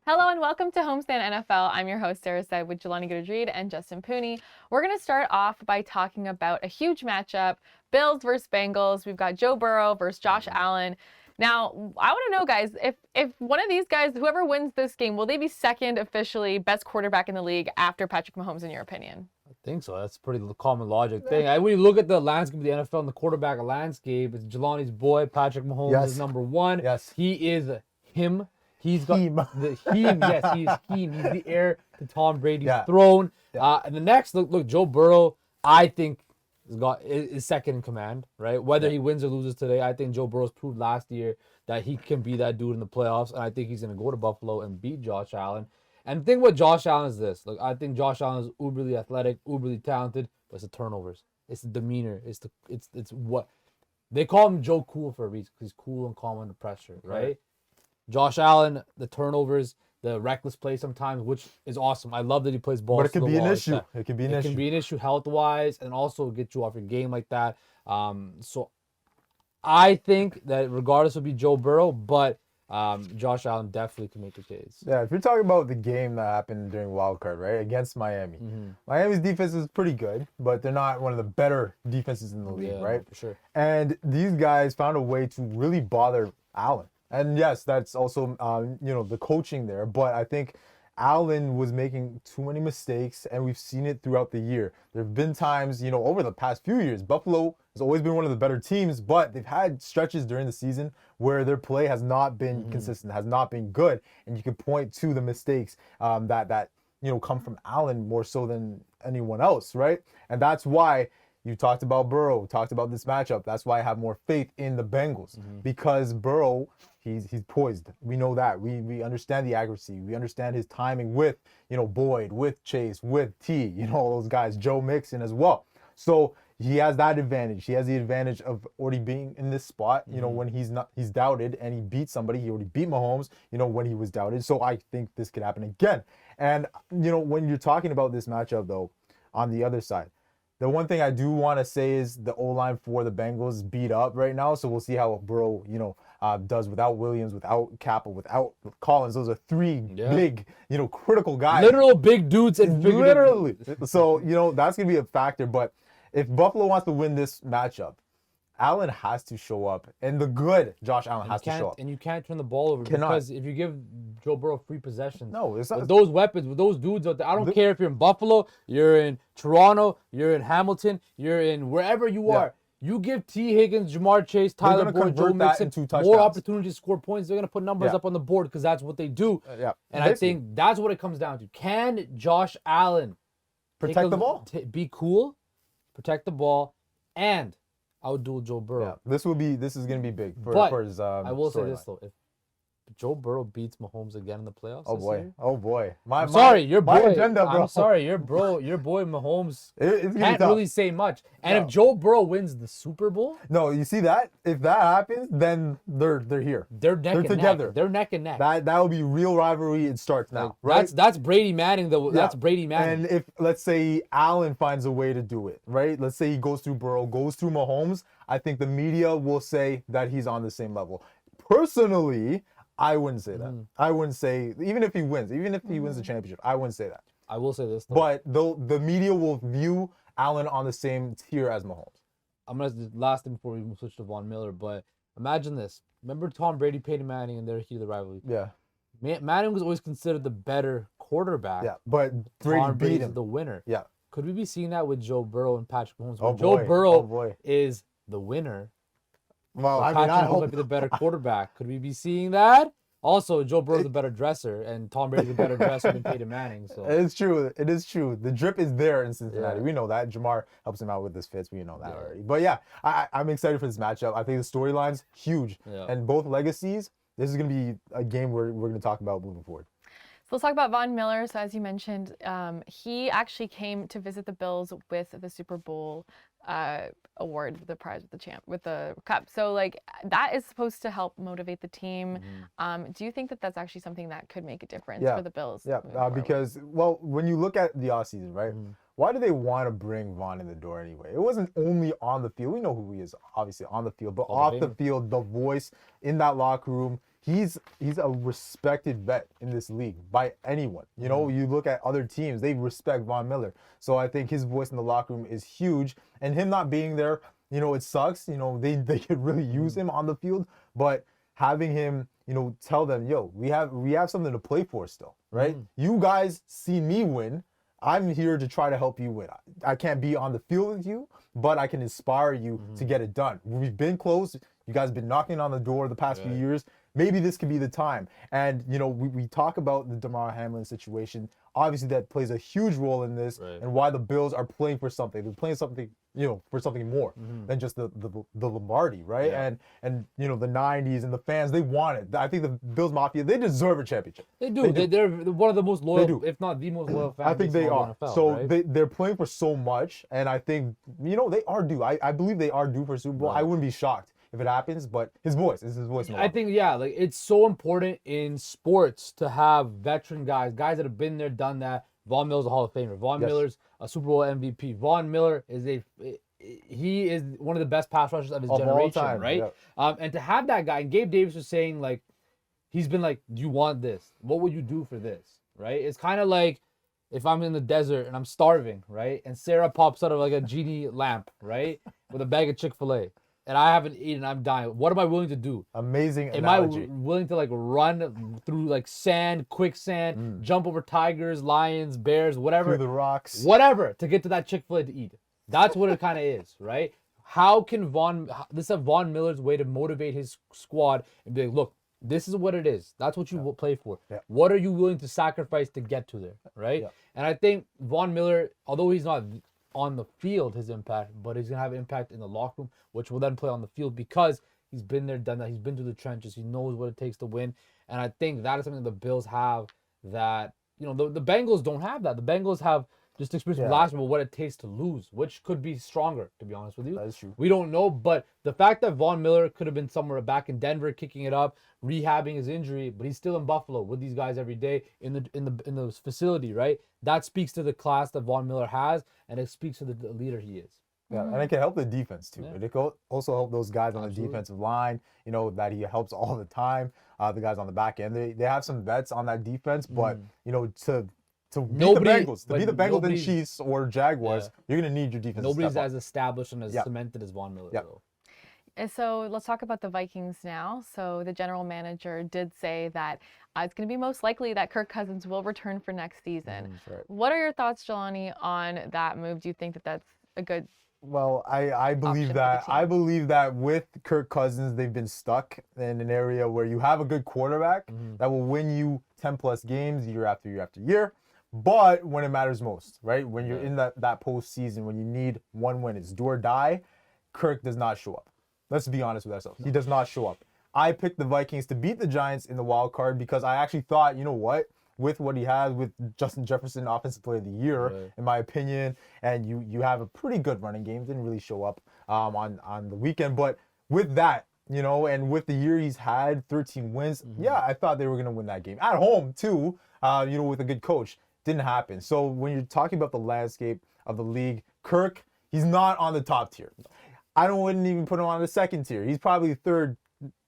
Hello and welcome to Homestand NFL. I'm your host, Sarah Said, with Jelani Goodread and Justin Pooney. We're going to start off by talking about a huge matchup, Bills versus Bengals. We've got Joe Burrow versus Josh Allen. Now, I want to know, guys, if one of these guys, whoever wins this game, will they be second officially best quarterback in the league after Patrick Mahomes, in your opinion? I think so. That's a pretty common logic thing. When you look at the landscape of the NFL and the quarterback landscape, it's Jelani's boy, Patrick Mahomes, is number one. Yes. He is him. He's got the him. Yes, he's him. He's the heir to Tom Brady's throne. And the next, look, Joe Burrow, I think is second in command, right? Whether he wins or loses today, I think Joe Burrow's proved last year that he can be that dude in the playoffs, and I think he's going to go to Buffalo and beat Josh Allen. And the thing with Josh Allen is this. Look, I think Josh Allen is uberly athletic, uberly talented, but it's the turnovers. It's the demeanor. It's what they call him Joe Cool for a reason, because he's cool and calm under pressure, right? Josh Allen, the turnovers, the reckless play sometimes, which is awesome. I love that he plays ball. But it can be an issue. It can be an issue health-wise, and also get you off your game like that. So I think that regardless, it'll be Joe Burrow, but Josh Allen definitely can make the case. Yeah, if you're talking about the game that happened during wild card, right, against Miami, Miami's defense is pretty good, but they're not one of the better defenses in the league, right? For sure. And these guys found a way to really bother Allen. And yes, that's also the coaching there, but I think Allen was making too many mistakes, and we've seen it throughout the year. There have been times, over the past few years, Buffalo has always been one of the better teams, but they've had stretches during the season where their play has not been consistent, has not been good, and you can point to the mistakes that come from Allen more so than anyone else, right? And that's why you talked about Burrow, talked about this matchup. That's why I have more faith in the Bengals, because Burrow, he's poised. We know that. We understand the accuracy. We understand his timing with, Boyd, with Chase, with T, all those guys, Joe Mixon as well. So he has that advantage. He has the advantage of already being in this spot, when he's doubted, and he beat somebody. He already beat Mahomes, when he was doubted. So I think this could happen again. And, when you're talking about this matchup, though, on the other side, the one thing I do want to say is the O-line for the Bengals is beat up right now, so we'll see how Burrow, does without Williams, without Capel, without Collins. Those are three big, critical guys. Literal big dudes and literally. So, that's going to be a factor. But if Buffalo wants to win this matchup, Allen has to show up, and the good Josh Allen has to show up. And you can't turn the ball over because if you give Joe Burrow free possessions, it's not, with those weapons, with those dudes out there, I don't care if you're in Buffalo, you're in Toronto, you're in Hamilton, you're in wherever you are. You give T. Higgins, Jamar Chase, Tyler Boyd, Joe Mixon more opportunities to score points. They're going to put numbers up on the board because that's what they do. And I think that's what it comes down to. Can Josh Allen protect the ball? Be cool, protect the ball, and outduel Joe Burrow. Yeah, this is going to be big for his I will say this, though. If Joe Burrow beats Mahomes again in the playoffs Oh, boy. I'm sorry, your boy. Agenda, bro. I'm sorry, your boy Mahomes it's can't really say much. And if Joe Burrow wins the Super Bowl... No, you see that? If that happens, then they're here. They're together. They're neck and neck. That will be real rivalry. It starts now, right? That's Brady Manning, though. Yeah. That's Brady Manning. And if, let's say, Allen finds a way to do it, right? Let's say he goes through Burrow, goes through Mahomes, I think the media will say that he's on the same level. Personally, I wouldn't say that. I wouldn't say, even if he wins the championship, I wouldn't say that. I will say this, though. But the media will view Allen on the same tier as Mahomes. I'm going to, last thing before we switch to Von Miller, but imagine this. Remember Tom Brady, Peyton Manning, and their heat of the rivalry? Yeah. Manning was always considered the better quarterback. Yeah, but Brady beat him. The winner. Yeah. Could we be seeing that with Joe Burrow and Patrick Mahomes? Joe Burrow is the winner. Well, Patrick Mahomes might be the better quarterback. Could we be seeing that? Also, Joe Burrow's the better dresser, and Tom Brady's the better dresser than Peyton Manning. So it's true. It is true. The drip is there in Cincinnati. We know that. Jamar helps him out with his fits. We know that already. But yeah, I'm excited for this matchup. I think the storyline's huge. And both legacies, this is going to be a game we're going to talk about moving forward. So let's talk about Von Miller. So as you mentioned, he actually came to visit the Bills with the Super Bowl award, the prize with the cup. So like that is supposed to help motivate the team. Do you think that that's actually something that could make a difference for the Bills? Yeah, because when you look at the offseason, right? Why do they want to bring Von in the door anyway? It wasn't only on the field. We know who he is, obviously on the field, but off the field, the voice in that locker room. he's a respected vet in this league by anyone. You know, you look at other teams, they respect Von Miller. So I think his voice in the locker room is huge. And him not being there, you know, it sucks. You know, they could really use him on the field, but having him, you know, tell them, yo, we have something to play for still, right? You guys see me win. I'm here to try to help you win. I can't be on the field with you, but I can inspire you to get it done. We've been close. You guys have been knocking on the door the past few years. Maybe this could be the time. And, you know, we talk about the Damar Hamlin situation. Obviously, that plays a huge role in this and why the Bills are playing for something. They're playing something, you know, for something more than just the Lombardi, right? And you know, the 90s and the fans, they want it. I think the Bills Mafia, they deserve a championship. They do. They're one of the most loyal, if not the most loyal fans. I think they are. NFL, so right? they're playing for so much, and I think, you know, they are due. I believe they are due for a Super Bowl. I wouldn't be shocked if it happens, but his voice. I think, like it's so important in sports to have veteran guys that have been there, done that. Von Miller's a Hall of Famer. Von Miller's a Super Bowl MVP. Von Miller is he is one of the best pass rushers of his generation, time, right? And to have that guy, and Gabe Davis was saying, like, he's been like, do you want this? What would you do for this, right? It's kind of like if I'm in the desert and I'm starving, right? And Sarah pops out of like a genie lamp, right? With a bag of Chick-fil-A. And I haven't eaten, I'm dying. What am I willing to do? Amazing Am analogy. I willing to like run through like sand, quicksand, jump over tigers, lions, bears, whatever. Through the rocks. Whatever to get to that Chick-fil-A to eat. That's what it kind of is, right? How can this is Von Miller's way to motivate his squad and be like, look, this is what it is. That's what you will play for. What are you willing to sacrifice to get to there, right? And I think Von Miller, although he's not on the field, his impact, but he's gonna have impact in the locker room, which will then play on the field because he's been there, done that. He's been through the trenches. He knows what it takes to win, and I think that is something the Bills have that, you know, the Bengals don't have that. The Bengals have just experience from last year, but what it takes to lose, which could be stronger, to be honest with you. That is true. We don't know, but the fact that Von Miller could have been somewhere back in Denver, kicking it up, rehabbing his injury, but he's still in Buffalo with these guys every day in the facility, right? That speaks to the class that Von Miller has, and it speaks to the leader he is. Yeah, and it can help the defense too. It can also help those guys on the defensive line, you know, that he helps all the time. The guys on the back end, they have some vets on that defense, but you know, to beat the Bengals and Chiefs or Jaguars, you're gonna need your defense. Nobody's as established and as cemented as Von Miller. Though. And so let's talk about the Vikings now. So the general manager did say that it's going to be most likely that Kirk Cousins will return for next season. What are your thoughts, Jelani, on that move? Do you think that that's a good? Well, I believe that. I believe that with Kirk Cousins, they've been stuck in an area where you have a good quarterback that will win you 10+ games year after year after year. But when it matters most, right? When you're in that postseason, when you need one win, it's do or die, Kirk does not show up. Let's be honest with ourselves. He does not show up. I picked the Vikings to beat the Giants in the wild card because I actually thought, you know what? With what he has, with Justin Jefferson, Offensive Player of the Year, in my opinion, and you have a pretty good running game. Didn't really show up on the weekend, but with that, you know, and with the year he's had, 13 wins, I thought they were going to win that game. At home, too, you know, with a good coach. Didn't happen. So when you're talking about the landscape of the league, Kirk, he's not on the top tier. I wouldn't even put him on the second tier. He's probably third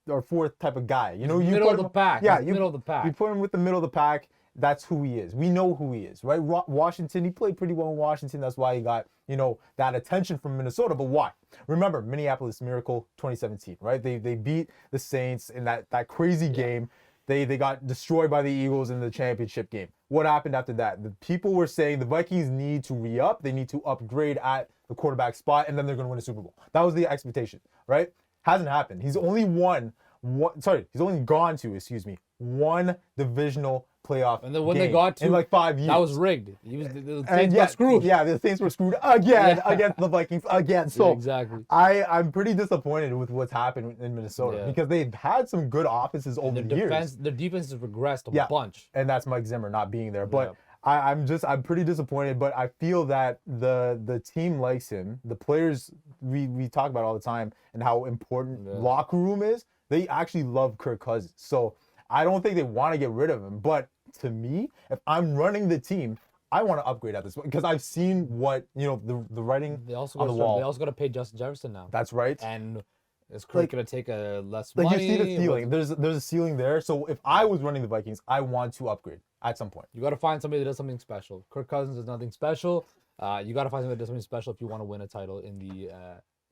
or fourth type of guy. You know, you middle of the pack. Yeah, middle of the pack. You put him with the middle of the pack. That's who he is. We know who he is, right? Washington, he played pretty well in Washington. That's why he got, you know, that attention from Minnesota. But why? Remember, Minneapolis Miracle 2017, right? They beat the Saints in that crazy game. They got destroyed by the Eagles in the championship game. What happened after that? The people were saying the Vikings need to re-up. They need to upgrade at the quarterback spot, and then they're going to win a Super Bowl. That was the expectation, right? Hasn't happened. He's only gone to one divisional playoff and then when game they got to in like 5 years. That was rigged. The Saints got screwed. Yeah, the Saints were screwed again against the Vikings again. So exactly. I'm pretty disappointed with what's happened in Minnesota because they've had some good offenses over the years. Their defense has regressed a bunch. And that's Mike Zimmer not being there. But I'm pretty disappointed, but I feel that the team likes him. The players we talk about all the time and how important locker room is. They actually love Kirk Cousins. So I don't think they want to get rid of him. But to me, if I'm running the team, I want to upgrade at this point because I've seen what, you know, the writing on the wall. They also got to pay Justin Jefferson now. That's right. And Is Kirk gonna take a less Like money? you see the ceiling. There's a ceiling there. So if I was running the Vikings, I want to upgrade at some point. You got to find somebody that does something special. Kirk Cousins does nothing special. You got to find somebody that does something special if you want to win a title in the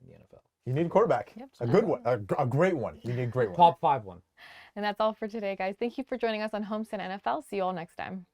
NFL. You need a quarterback. Yep. A good one. A great one. You need a great one. Top 5 one. And that's all for today, guys. Thank you for joining us on Homestand NFL. See you all next time.